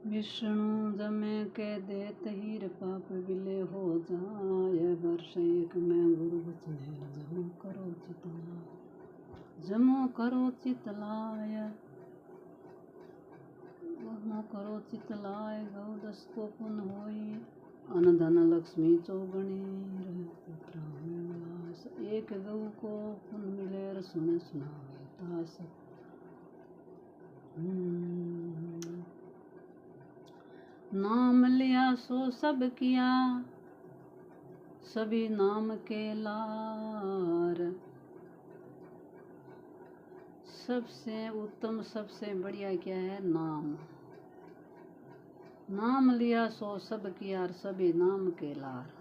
विष्णु जमे के देत हीर पाप विले हो जाय। वर्ष एक में गुरु बचनेर जमो करो चितलाय। जमो करो चितलाय, जमो करो चितलाय। गौ 10 को पुन होई, अन धन लक्ष्मी चौगुणी रहे पुत्र उल्लास। एक गौ को पुन मिलेर सुने सुनावे दास। नाम लिया सो सब किया, सभी नाम के लार। सबसे उत्तम सबसे बढ़िया क्या है? नाम। नाम लिया सो सब किया, सभी नाम के लार।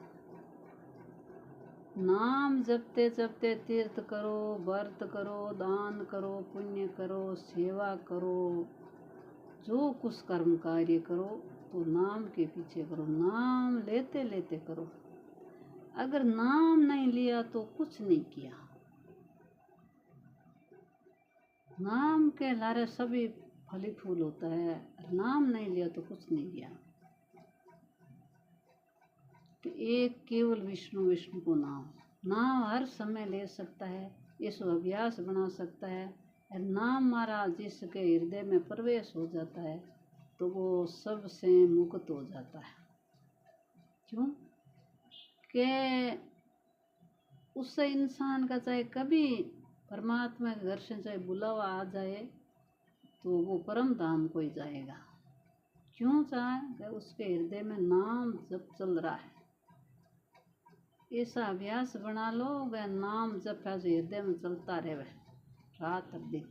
नाम जपते जपते तीर्थ करो, व्रत करो, दान करो, पुण्य करो, सेवा करो, जो कुछ कर्म कार्य करो तो नाम के पीछे करो। नाम लेते लेते करो। अगर नाम नहीं लिया तो कुछ नहीं किया। नाम के लारे सभी फली फूल होता है। नाम नहीं लिया तो कुछ नहीं किया। तो एक केवल विष्णु, विष्णु को नाम हर समय ले सकता है। इसको अभ्यास बना सकता है। नाम महाराज जिसके हृदय में प्रवेश हो जाता है तो वो सबसे मुक्त हो जाता है। क्यों? कि उससे इंसान का चाहे कभी परमात्मा के घर से चाहे बुलावा आ जाए तो वो परम धाम को ही जाएगा। क्यों? चाहे उसके हृदय में नाम जब चल रहा है। ऐसा अभ्यास बना लो, वह नाम जब हृदय में चलता रहे रात दिन,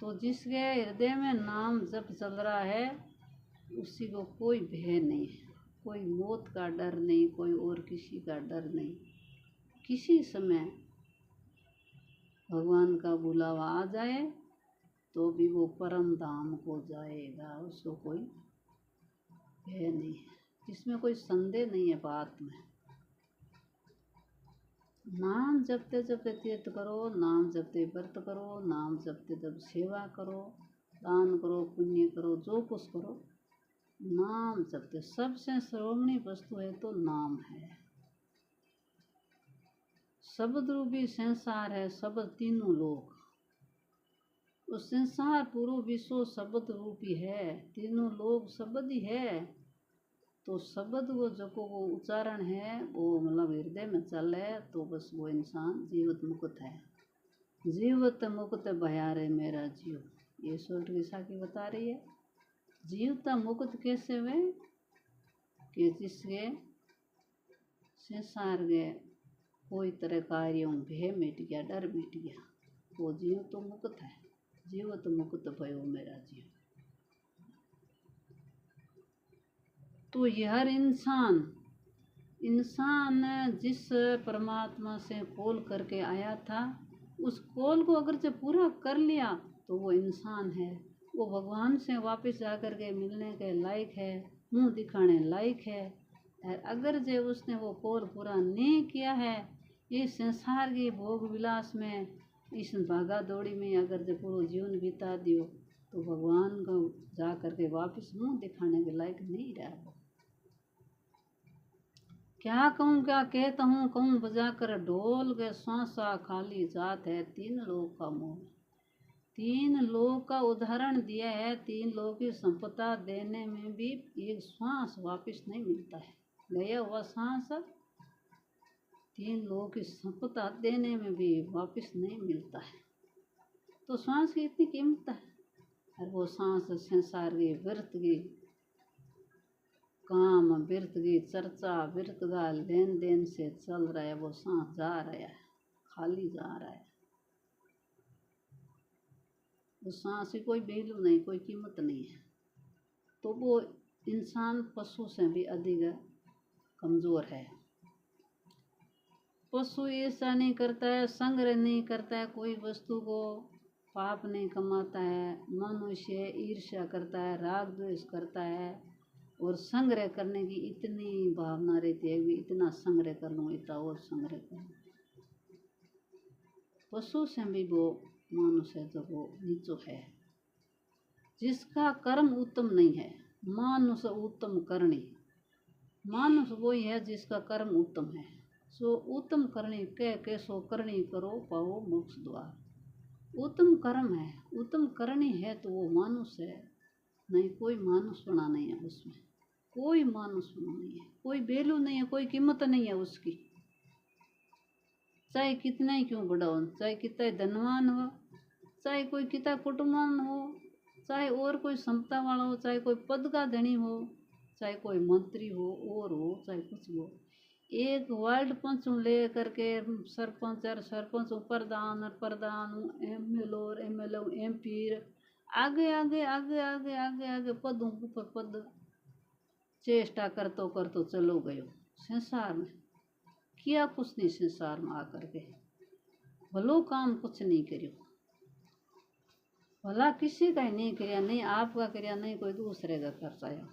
तो जिसके हृदय में नाम जब चल रहा है उसी को कोई भय नहीं है, कोई मौत का डर नहीं, कोई और किसी का डर नहीं। किसी समय भगवान का बुलावा आ जाए तो भी वो परम धाम को जाएगा। उसको कोई भय नहीं है, इसमें कोई संदेह नहीं है बात में। नाम जपते जपते तीर्थ करो, नाम जपते व्रत करो, नाम जपते जब सेवा करो, दान करो, पुण्य करो, जो कुछ करो नाम जपते। सबसे श्रोमणी वस्तु है तो नाम है। शब्द रूपी संसार है, शब्द तीनों लोग। उस संसार पूरा विश्व शब्द रूपी है, तीनों लोग शब्द ही है। तो शब्द वो जो को वो उच्चारण है वो मतलब हृदय में चल है तो बस वो इंसान जीवित मुक्त है। जीवित मुक्त भयारे मेरा जीव, ये सोल्ट की साखी बता रही है। जीवता मुक्त कैसे हुए? कि जिसके संसार के कोई तरह कार्यों भय मिट गया, डर मिट गया, वो जीव तो मुक्त है। जीव तो मुक्त भयो मेरा जीव। तो यह इंसान जिस परमात्मा से कॉल करके आया था, उस कॉल को अगर जो पूरा कर लिया तो वो इंसान है। वो भगवान से वापस जाकर के मिलने के लायक है, मुंह दिखाने लायक है। और अगर जो उसने वो कॉल पूरा नहीं किया है, इस संसार की भोग विलास में, इस भागा दौड़ी में अगर जो पूरा जीवन बिता दियो तो भगवान को जा करके वापस मुंह दिखाने के लायक नहीं रहा। क्या कहूँ क्या कहता हूँ, कहूँ बजा कर ढोल के श्वासा खाली जात है। 3 लोग का मोह, 3 लोग का उदाहरण दिया है। 3 लोग की संपदा देने में भी एक श्वास वापस नहीं मिलता है। गया हुआ सांस 3 लोगों की संपदा देने में भी वापस नहीं मिलता है। तो सांस की इतनी कीमत है। और वो सांस संसार की व्यर्थ की काम, व्यर्थ की चर्चा, व्यर्थ का लेन देन से चल रहा है। वो सांस जा रहा है, खाली जा रहा है। उस सांस की कोई वैल्यू नहीं, कोई कीमत नहीं है। तो वो इंसान पशु से भी अधिक कमज़ोर है। पशु ऐसा नहीं करता है, संग्रह नहीं करता है कोई वस्तु को, पाप नहीं कमाता है। मनुष्य ईर्ष्या करता है, राग द्वेष करता है और संग्रह करने की इतनी भावना रहती है कि इतना संग्रह कर लूँ, इतना और संग्रह कर लूँ। पशु से भी वो मनुष्य जो वो नीचो है। जिसका कर्म उत्तम नहीं है। मानुष उत्तम करणी, मानुष वही है जिसका कर्म उत्तम है। सो उत्तम करणी कह के सो करणी करो पाओ मोक्ष द्वार। उत्तम कर्म है, उत्तम करणी है तो वो मानुष है, नहीं कोई मानुष बना नहीं है उसमें, कोई मानुष बना नहीं है, कोई वैल्यू नहीं है, कोई कीमत नहीं है उसकी। चाहे कितना ही क्यों बड़ा हो, चाहे कितना ही धनवान हो, चाहे कोई कितना कुटुंबवान हो, चाहे और कोई क्षमता वाला हो, चाहे कोई पद का धनी हो, चाहे कोई मंत्री हो, चाहे कुछ हो। एक वार्ड पंच ले करके सरपंच और सरपंच प्रधान और प्रधान एमएलए और एमएलए एमपी आगे आगे आगे आगे आगे आगे पदों ऊपर पद चेष्टा करतो चलो गयो। संसार में किया कुछ नहीं, संसार में आकर के भलो काम कुछ नहीं करियो, भला किसी का ही नहीं करिया, नहीं आपका करिया नहीं कोई दूसरे का कर पाया।